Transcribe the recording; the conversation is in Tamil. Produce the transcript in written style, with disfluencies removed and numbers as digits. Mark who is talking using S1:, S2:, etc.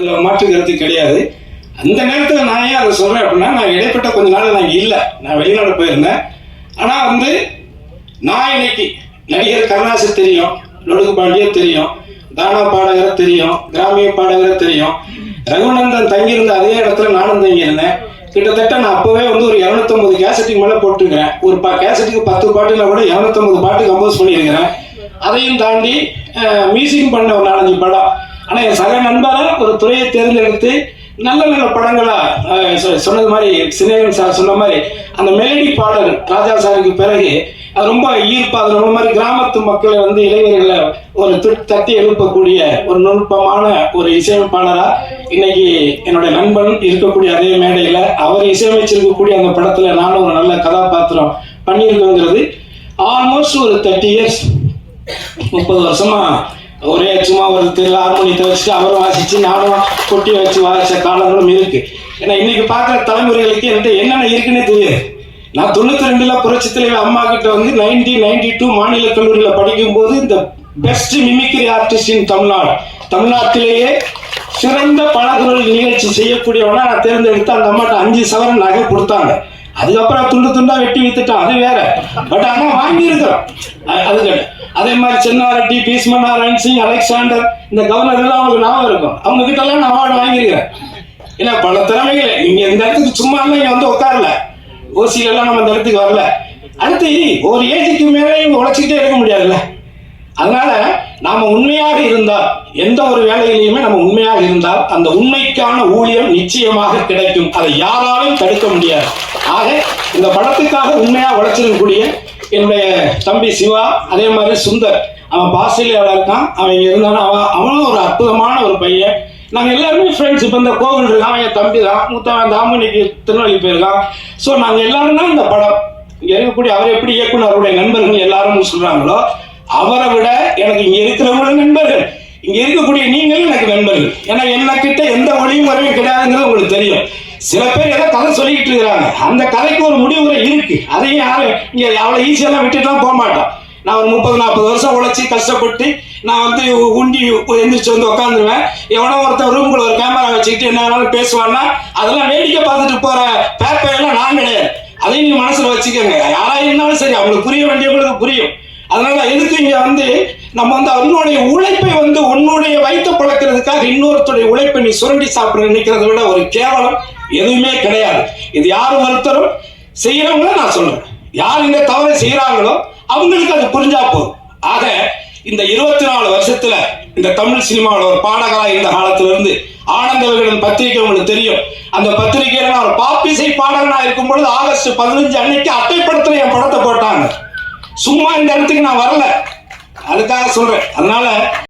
S1: அதில் மாற்றுக்கிறது கிடையாது. அந்த நேரத்தில் நான் ஏன் அதை சொல்கிறேன் அப்படின்னா, நான் இடைப்பட்ட கொஞ்ச நாள் நான் இல்லை, நான் வெளிநாடு போயிருந்தேன். ஆனால் நான் இன்னைக்கு நடிகர் கருணாசு தெரியும், லொடுக்கு பாண்டிய தெரியும், தானா பாடகரை தெரியும், கிராமிய பாடகரை தெரியும். ரகுநந்தன் தங்கியிருந்த அதே இடத்துல நானும் தங்கியிருந்தேன். கிட்டத்தட்ட நான் அப்போவே ஒரு 250 கேசட்டுக்கு மேலே போட்டுருக்கிறேன். ஒரு கேசட்டுக்கு 10 பாட்டுல கூட 250 பாட்டு கம்போஸ் பண்ணியிருக்கிறேன். அதையும் தாண்டி மியூசிக் பண்ண ஒரு 4-5 படம். ஆனால் என் சக நண்பரை ஒரு துறையை தேர்ந்தெடுத்து நல்ல நல்ல படங்களா சொன்னது மாதிரி, சினேகன் சார் சொன்ன மாதிரி அந்த மெலடி பாடல் ராஜா சாருக்கு பிறகு அது ரொம்ப ஈர்ப்பு. அது நம்ம மாதிரி கிராமத்து மக்களை இளைஞர்களை ஒரு தட்டி எழுப்பக்கூடிய ஒரு நுட்பமான ஒரு இசையமைப்பாளரா இன்னைக்கு என்னுடைய நண்பன் இருக்கக்கூடிய அதே மேடையில அவர் இசையமைச்சிருக்கக்கூடிய அந்த படத்துல நானும் ஒரு நல்ல கதாபாத்திரம் பண்ணியிருக்கோங்கிறது ஆல்மோஸ்ட் ஒரு 30 இயர்ஸ், 30 வருஷமா ஒரே சும்மா ஒரு ஹார்மோனியத்தை வச்சுட்டு அவரும் வாசிச்சு நானும் கொட்டி வச்சு வாசிச்ச காலங்களும் இருக்கு. ஏன்னா இன்னைக்கு பார்க்குற தலைமுறைகளுக்கு என்கிட்ட என்னென்ன இருக்குன்னே தெரியாது. நான் 92ல் புரட்சி தலைவர் அம்மா கிட்ட 1992 மாநில கல்லூரியில் படிக்கும் போது இந்த பெஸ்ட் மிமிக்ரி ஆர்டிஸ்ட் இன் தமிழ்நாட்டிலேயே சிறந்த பலகுரல் நிகழ்ச்சி செய்யக்கூடியவனா நான் தேர்ந்தெடுத்து அந்த அம்மாட்ட 5 சவரன் நகை கொடுத்தாங்க. அதுக்கப்புறம் துண்டா வெட்டி வித்துட்டான், அது வேற. பட் ஆனால் வாங்கியிருக்கிறோம். அது அதே மாதிரி சென்னாரெட்டி, பீஸ்மன் நாராயண் சிங், அலெக்சாண்டர், இந்த கவர்னர் எல்லாம் அவங்களுக்கு ஞாபகம் இருக்கும். அவங்க கிட்ட எல்லாம் நான் அவார்டு வாங்கியிருக்கிறேன். ஏன்னா பல திறமைகளை நீங்க இந்த இடத்துக்கு சும்மா இங்க உட்காரல, ஓசியில எல்லாம் நம்ம இந்த இடத்துக்கு வரல. அடுத்து ஒரு ஏஜுக்கு மேலே உழைச்சிக்கிட்டே இருக்க முடியாதுல்ல. அதனால நாம உண்மையாக இருந்தால், எந்த ஒரு வேலையிலையுமே நம்ம உண்மையாக இருந்தால் அந்த உண்மைக்கான ஊழியம் நிச்சயமாக கிடைக்கும். அதை யாராலும் தடுக்க முடியாது. ஆக இந்த படத்துக்காக உண்மையா உழைச்சிருக்கக்கூடிய என்னுடைய தம்பி சிவா, அதே மாதிரி சுந்தர், அவன் ஆஸ்திரேலியாவில் இருக்கான். அவன் இங்க இருந்தாலும் அவனும் ஒரு அற்புதமான ஒரு பையன். நாங்கள் எல்லாருமே ஃப்ரெண்ட்ஸ். இப்போ இந்த கோவில் இருக்கான், அவன் என் தம்பி தான். மூத்தவன் தாமு இன்னைக்கு திருநெல்வேலி போயிருக்கான். ஸோ நாங்கள் எல்லாரும் தான் இந்த படம் இங்கே இருக்கக்கூடிய அவர் எப்படி இயக்குனருடைய நண்பர்கள் எல்லாரும் சொல்றாங்களோ, அவரை விட எனக்கு இங்க இருக்கிறவங்க நண்பர்கள், இங்க இருக்கக்கூடிய நீங்களும் எனக்கு நண்பர்கள். ஏன்னா என்ன கிட்ட எந்த ஒளியும் வரவே கிடையாதுங்கிறது உங்களுக்கு தெரியும். சில பேர் ஏதோ கதை சொல்லிக்கிட்டு இருக்கிறாங்க, அந்த கதைக்கு ஒரு முடிவுரை இருக்கு. அதையும் யாரும் இங்க அவ்வளவு ஈஸியெல்லாம் விட்டுட்டுலாம் போக மாட்டோம். நான் ஒரு 30-40 வருஷம் உழைச்சி கஷ்டப்பட்டு நான் உண்டி எந்திரிச்சு உட்காந்துருவேன். எவனோ ஒருத்தர் ரூம்குள்ள ஒரு கேமரா வச்சுக்கிட்டு என்ன வேணாலும் பேசுவான்னா அதெல்லாம் வேடிக்கை பார்த்துட்டு போற பேப்பெல்லாம் நான் கிடையாது. அதையும் நீங்க மனசுல வச்சுக்கோங்க. யாரா இருந்தாலும் சரி, அவங்களுக்கு புரிய வேண்டியவங்களுக்கு புரியும். அதனால எதுக்கு இங்க நம்ம அவனுடைய உழைப்பை உன்னுடைய வயிற்ற பழக்கிறதுக்காக இன்னொருத்தருடைய உழைப்பை நீ சுரண்டி சாப்பிட நினைக்கிறத விட ஒரு கேவலம் எதுவுமே கிடையாது. இது யாரும் ஒருத்தரும் செய்யறவங்கள நான் சொல்றேன். யார் இந்த தவறை செய்யறாங்களோ அவங்களுக்கு அது புரிஞ்சா போதும். ஆக இந்த 24 வருஷத்துல இந்த தமிழ் சினிமாவில் ஒரு பாடகரா இருந்த காலத்துல இருந்து ஆனந்த விகடன் பத்திரிகை உங்களுக்கு தெரியும். அந்த பத்திரிகையில நான் ஒரு பாப்பிசை பாடகனா இருக்கும் பொழுது ஆகஸ்ட் 15 அன்னைக்கு அட்டைப்படத்துல என் படத்தை போட்டாங்க. சும்மா இந்த இடத்துக்கு நான் வரல, அதுக்காக சொல்றேன். அதனால